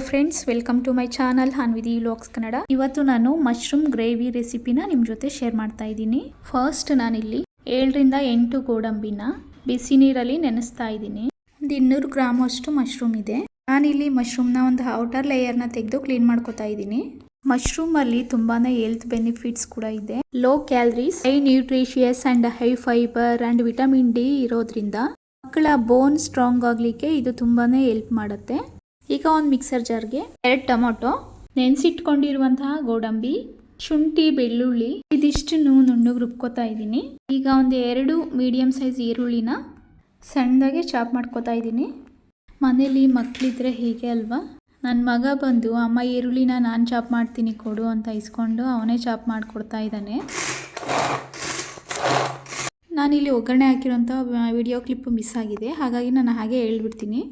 Friends, welcome to my channel Hanvidi vlogs Kannada. ಇವತ್ತು ನಾನು mushroom gravy ರೆಸಿಪಿನ ನಿಮ್ಮ ಜೊತೆ ಶೇರ್ ಮಾಡ್ತಾ ಇದ್ದೀನಿ. ಫಸ್ಟ್ ನಾನಿಲ್ಲಿ 7 ರಿಂದ 8 ಗೋಡಂಬಿನ ಬಿಸಿ ನೀರಲ್ಲಿ ನೆನೆಸ್ತಾ ಇದ್ದೀನಿ. ಒಂದು 200 ಗ್ರಾಮ್ ಅಷ್ಟು ಮಶ್ರೂಮ್ ಇದೆ. ನಾನಿಲ್ಲಿ ಮಶ್ರೂಮ್ನ ಒಂದು ಔಟರ್ ಲೇಯರ್ನ ತೆಗೆದು ಕ್ಲೀನ್ ಮಾಡ್ಕೊತಾ ಇದ್ದೀನಿ. ಮಶ್ರೂಮ್ ಅಲ್ಲಿ ತುಂಬಾನೇ ಹೆಲ್ತ್ ಬೆನಿಫಿಟ್ಸ್ ಕೂಡ ಇದೆ. Low calories, high nutritious and high fibre and vitamin D ಇರೋದ್ರಿಂದ ಮಕ್ಕಳ ಬೋನ್ ಸ್ಟ್ರಾಂಗ್ ಆಗ್ಲಿಕ್ಕೆ ಇದು ತುಂಬಾನೇ ಹೆಲ್ಪ್ ಮಾಡುತ್ತೆ. ಈಗ ಒಂದು ಮಿಕ್ಸರ್ ಜಾರ್ಗೆ 2 ಟೊಮೊಟೊ, ನೆನೆಸಿಟ್ಕೊಂಡಿರುವಂತಹ ಗೋಡಂಬಿ, ಶುಂಠಿ, ಬೆಳ್ಳುಳ್ಳಿ ಇದಿಷ್ಟು ನುಣ್ಣಗೆ ರುಬ್ಕೋತಾ ಇದ್ದೀನಿ. ಈಗ ಒಂದು 2 ಮೀಡಿಯಂ ಸೈಜ್ ಈರುಳ್ಳಿನ ಸಣ್ಣದಾಗಿ ಚಾಪ್ ಮಾಡ್ಕೋತಾ ಇದ್ದೀನಿ. ಮನೇಲಿ ಮಕ್ಕಳಿದ್ರೆ ಹೀಗೆ ಅಲ್ವಾ, ನನ್ನ ಮಗ ಬಂದು ಅಮ್ಮ ಈರುಳ್ಳಿನ ನಾನು ಚಾಪ್ ಮಾಡ್ತೀನಿ ಕೊಡು ಅಂತ ಇಸ್ಕೊಂಡು ಅವನೇ ಚಾಪ್ ಮಾಡಿಕೊಡ್ತಾ ಇದ್ದಾನೆ. ನಾನಿಲ್ಲಿ ಒಗ್ಗರಣೆ ಹಾಕಿರೋಂಥ ವಿಡಿಯೋ ಕ್ಲಿಪ್ಪು ಮಿಸ್ ಆಗಿದೆ, ಹಾಗಾಗಿ ನಾನು ಹಾಗೆ ಹೇಳ್ಬಿಡ್ತೀನಿ.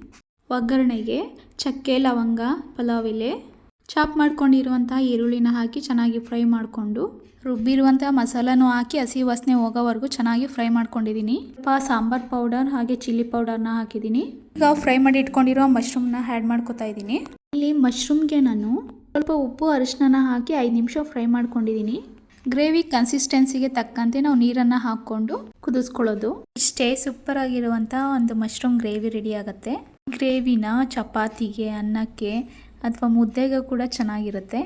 ಒಗ್ಗರಣೆಗೆ ಚಕ್ಕೆ, ಲವಂಗ, ಪಲಾವ್ ಎಲೆ, ಚಾಪ್ ಮಾಡ್ಕೊಂಡಿರುವಂಥ ಈರುಳ್ಳಿನ ಹಾಕಿ ಚೆನ್ನಾಗಿ ಫ್ರೈ ಮಾಡಿಕೊಂಡು ರುಬ್ಬಿರುವಂಥ ಮಸಾಲನೂ ಹಾಕಿ ಹಸಿ ವಾಸನೆ ಹೋಗೋವರೆಗೂ ಚೆನ್ನಾಗಿ ಫ್ರೈ ಮಾಡ್ಕೊಂಡಿದ್ದೀನಿ. ಸ್ವಲ್ಪ ಸಾಂಬಾರ್ ಪೌಡರ್ ಹಾಗೆ ಚಿಲ್ಲಿ ಪೌಡರ್ನ ಹಾಕಿದ್ದೀನಿ. ಈಗ ಫ್ರೈ ಮಾಡಿ ಇಟ್ಕೊಂಡಿರೋ ಮಶ್ರೂಮ್ನ ಆ್ಯಡ್ ಮಾಡ್ಕೊತಾ ಇದ್ದೀನಿ. ಇಲ್ಲಿ ಮಶ್ರೂಮ್ಗೆ ನಾನು ಸ್ವಲ್ಪ ಉಪ್ಪು, ಅರಿಶಿನ ಹಾಕಿ 5 ನಿಮಿಷ ಫ್ರೈ ಮಾಡ್ಕೊಂಡಿದ್ದೀನಿ. ಗ್ರೇವಿ ಕನ್ಸಿಸ್ಟೆನ್ಸಿಗೆ ತಕ್ಕಂತೆ ನಾವು ನೀರನ್ನು ಹಾಕ್ಕೊಂಡು ಕುದಿಸ್ಕೊಳ್ಳೋದು. ಇಷ್ಟೇ ಸೂಪರ್ ಆಗಿರುವಂಥ ಒಂದು ಮಶ್ರೂಮ್ ಗ್ರೇವಿ ರೆಡಿ ಆಗುತ್ತೆ. ಗ್ರೇವಿನ ಚಪಾತಿಗೆ, ಅನ್ನಕ್ಕೆ ಅಥವಾ ಮುದ್ದೆಗೆ ಕೂಡ ಚೆನ್ನಾಗಿರುತ್ತೆ.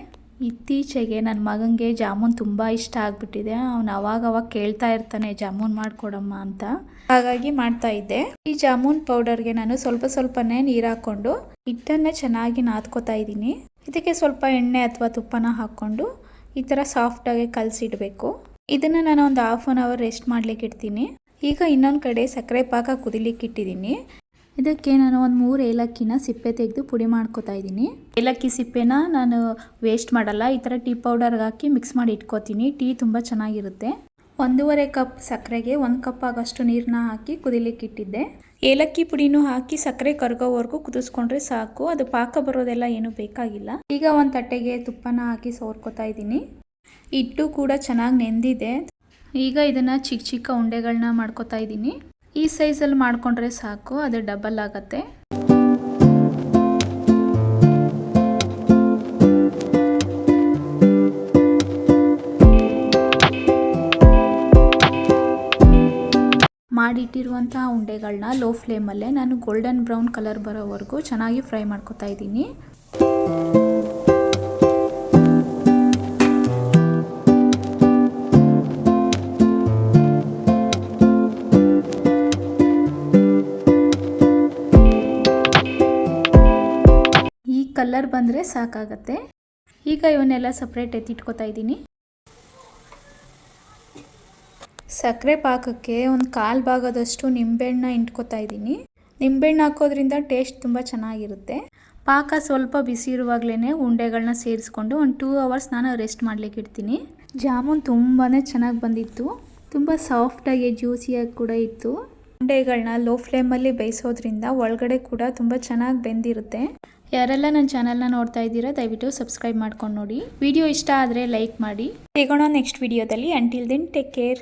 ಇತ್ತೀಚೆಗೆ ನನ್ನ ಮಗನಿಗೆ ಜಾಮೂನ್ ತುಂಬ ಇಷ್ಟ ಆಗಿಬಿಟ್ಟಿದೆ. ಅವನು ಅವಾಗ ಕೇಳ್ತಾ ಇರ್ತಾನೆ ಜಾಮೂನ್ ಮಾಡಿಕೊಡಮ್ಮ ಅಂತ, ಹಾಗಾಗಿ ಮಾಡ್ತಾ ಇದ್ದೆ. ಈ ಜಾಮೂನ್ ಪೌಡರ್ಗೆ ನಾನು ಸ್ವಲ್ಪನೇ ನೀರು ಹಾಕ್ಕೊಂಡು ಹಿಟ್ಟನ್ನು ಚೆನ್ನಾಗಿ ನಾದ್ಕೋತಾ ಇದ್ದೀನಿ. ಇದಕ್ಕೆ ಸ್ವಲ್ಪ ಎಣ್ಣೆ ಅಥವಾ ತುಪ್ಪನ ಹಾಕ್ಕೊಂಡು ಈ ಥರ ಸಾಫ್ಟಾಗಿ ಕಲಸಿಡಬೇಕು. ಇದನ್ನು ನಾನು ಒಂದು 1/2 ಅವರ್ ರೆಸ್ಟ್ ಮಾಡಲಿಕ್ಕೆ ಇಡ್ತೀನಿ. ಈಗ ಇನ್ನೊಂದು ಕಡೆ ಸಕ್ಕರೆ ಪಾಕ ಕುದಿಲಿಕ್ಕೆ ಇಟ್ಟಿದ್ದೀನಿ. ಇದಕ್ಕೆ ನಾನು ಒಂದು 3 ಏಲಕ್ಕಿನ ಸಿಪ್ಪೆ ತೆಗೆದು ಪುಡಿ ಮಾಡ್ಕೊತಾ ಇದ್ದೀನಿ. ಏಲಕ್ಕಿ ಸಿಪ್ಪೆನ ನಾನು ವೇಸ್ಟ್ ಮಾಡಲ್ಲ, ಈ ಥರ ಟೀ ಪೌಡರ್ಗೆ ಹಾಕಿ ಮಿಕ್ಸ್ ಮಾಡಿ ಇಟ್ಕೋತೀನಿ. ಟೀ ತುಂಬ ಚೆನ್ನಾಗಿರುತ್ತೆ. 1.5 ಕಪ್ ಸಕ್ಕರೆಗೆ 1 ಕಪ್ ಆಗೋಷ್ಟು ನೀರನ್ನ ಹಾಕಿ ಕುದಿಲಿಕ್ಕೆ ಇಟ್ಟಿದ್ದೆ. ಏಲಕ್ಕಿ ಪುಡಿನೂ ಹಾಕಿ ಸಕ್ಕರೆ ಕರಗೋವರೆಗೂ ಕುದಿಸ್ಕೊಂಡ್ರೆ ಸಾಕು, ಅದು ಪಾಕ ಬರೋದೆಲ್ಲ ಏನೂ ಬೇಕಾಗಿಲ್ಲ. ಈಗ ಒಂದು ತಟ್ಟೆಗೆ ತುಪ್ಪನ ಹಾಕಿ ಸೋರ್ಕೋತಾ ಇದ್ದೀನಿ. ಹಿಟ್ಟು ಕೂಡ ಚೆನ್ನಾಗಿ ನೆಂದಿದೆ. ಈಗ ಇದನ್ನು ಚಿಕ್ಕ ಉಂಡೆಗಳನ್ನ ಮಾಡ್ಕೋತಾ ಇದ್ದೀನಿ. ಈ ಸೈಜಲ್ಲಿ ಮಾಡಿಕೊಂಡ್ರೆ ಸಾಕು, ಅದು ಡಬಲ್ ಆಗುತ್ತೆ. ಮಾಡಿಟ್ಟಿರುವಂತಹ ಉಂಡೆಗಳನ್ನ ಲೋ ಫ್ಲೇಮಲ್ಲೇ ನಾನು ಗೋಲ್ಡನ್ ಬ್ರೌನ್ ಕಲರ್ ಬರೋವರೆಗೂ ಚೆನ್ನಾಗಿ ಫ್ರೈ ಮಾಡ್ಕೊತಾ ಇದ್ದೀನಿ. ಈ ಕಲರ್ ಬಂದರೆ ಸಾಕಾಗತ್ತೆ. ಈಗ ಇವನ್ನೆಲ್ಲ ಸಪ್ರೇಟ್ ಎತ್ತಿಟ್ಕೋತಾ ಇದ್ದೀನಿ. ಸಕ್ಕರೆ ಪಾಕಕ್ಕೆ ಒಂದು 1/4 ಭಾಗದಷ್ಟು ನಿಂಬೆಹಣ್ಣು ಇಂಟ್ಕೋತಾ ಇದ್ದೀನಿ. ನಿಂಬೆಹಣ್ಣು ಹಾಕೋದ್ರಿಂದ ಟೇಸ್ಟ್ ತುಂಬ ಚೆನ್ನಾಗಿರುತ್ತೆ. ಪಾಕ ಸ್ವಲ್ಪ ಬಿಸಿ ಇರುವಾಗಲೇ ಉಂಡೆಗಳನ್ನ ಸೇರಿಸ್ಕೊಂಡು ಒಂದು 2 ಅವರ್ಸ್ ನಾನು ರೆಸ್ಟ್ ಮಾಡಲಿಕ್ಕೆ ಇಡ್ತೀನಿ. ಜಾಮೂನ್ ತುಂಬಾ ಚೆನ್ನಾಗಿ ಬಂದಿತ್ತು, ತುಂಬ ಸಾಫ್ಟಾಗಿ ಜ್ಯೂಸಿಯಾಗಿ ಕೂಡ ಇತ್ತು. ಉಂಡೆಗಳನ್ನ ಲೋ ಫ್ಲೇಮಲ್ಲಿ ಬೇಯಿಸೋದ್ರಿಂದ ಒಳಗಡೆ ಕೂಡ ತುಂಬ ಚೆನ್ನಾಗಿ ಬೆಂದಿರುತ್ತೆ. ಯಾರೆಲ್ಲ ನನ್ನ ಚಾನಲ್ನ ನೋಡ್ತಾ ಇದ್ದೀರಾ ದಯವಿಟ್ಟು ಸಬ್ಸ್ಕ್ರೈಬ್ ಮಾಡ್ಕೊಂಡು ನೋಡಿ. ವಿಡಿಯೋ ಇಷ್ಟ ಆದರೆ ಲೈಕ್ ಮಾಡಿ. ಸಿಗೋಣ ನೆಕ್ಸ್ಟ್ ವಿಡಿಯೋದಲ್ಲಿ. Until then take care.